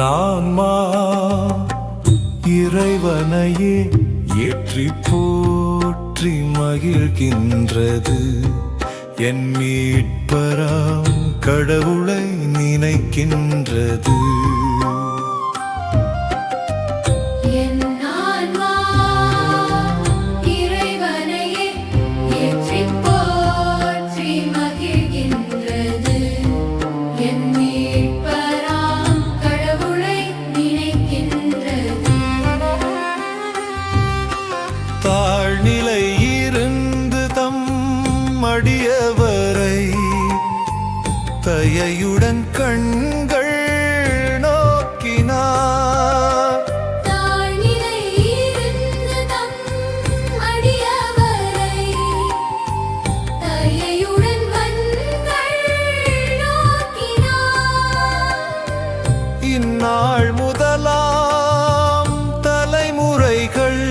ஆன்மா இறைவனையே ஏற்றி போற்றி மகிழ்கின்றது. என் மீட்பராம் கடவுளை நினைக்கின்றது. தாழ்நிலை இருந்து தம் அடியவரை தயையுடன் கண்கள் நோக்கினார். தாழ்நிலை இருந்து தம் அடியவரை தயையுடன் கண்கள் நோக்கினார். இந்நாள் முதலாம் தலைமுறைகள்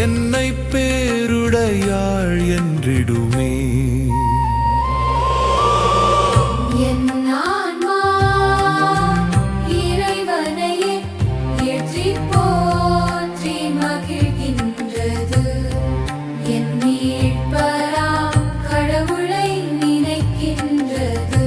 என்னை பேருடையாள் என்றிடுமே. என் ஆன்மா இறைவனையே ஏற்றி போற்றி மகிழ்கின்றது. என் மீட்பராம் கடவுளை நினைக்கின்றது.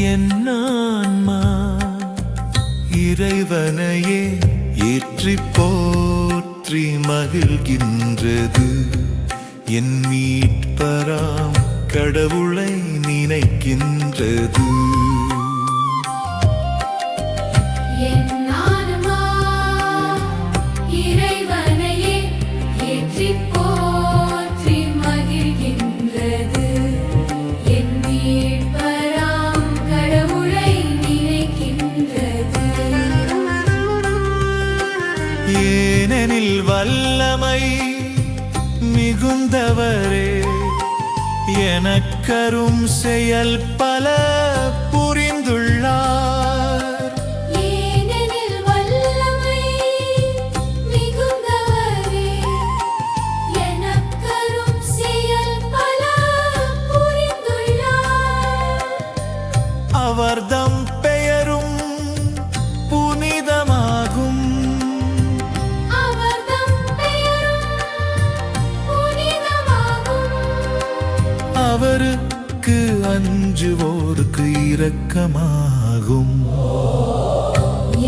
என் ஆன்மா இறைவனையே ஏற்றி போற்றி மகிழ்கின்றது. என் மீட்பராம் கடவுளை நினைக்கின்றது. என் ஆன்மா இறைவனையே ஏற்றி போற்றி மகிழ்கின்றது. என் மீட்பராம் கடவுளை நினைக்கின்றது. ஏனெனில் வல்லமை மிகுந்தவரே எனக்கரும் செயல் பல புரிந்துள்ளார். ஏனெனில் வல்லமை மிகுந்தவரே எனக்கரும் செயல் பல புரிந்துள்ளார். அவர்தம் பெயரும் புனிதமாகும். அவர்தம் பெயரும் புனிதமாகும். அவருக்கு அஞ்சுவோருக்கு இரக்கமாகும்.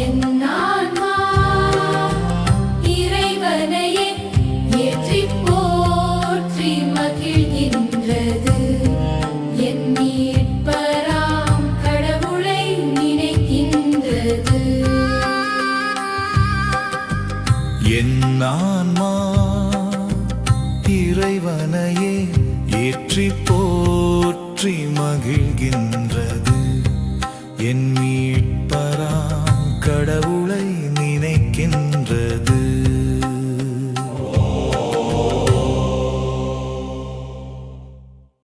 என் ஆன்மா இறைவனையே ஏற்றி போற்றி மகிழ்கின்றது. என் மீட்பராம் கடவுளை நினைக்கின்றது. என் ஆன்மா இறைவனையே ஏற்றி போற்றி மகிழ்கின்றது. என் மீட்பராம்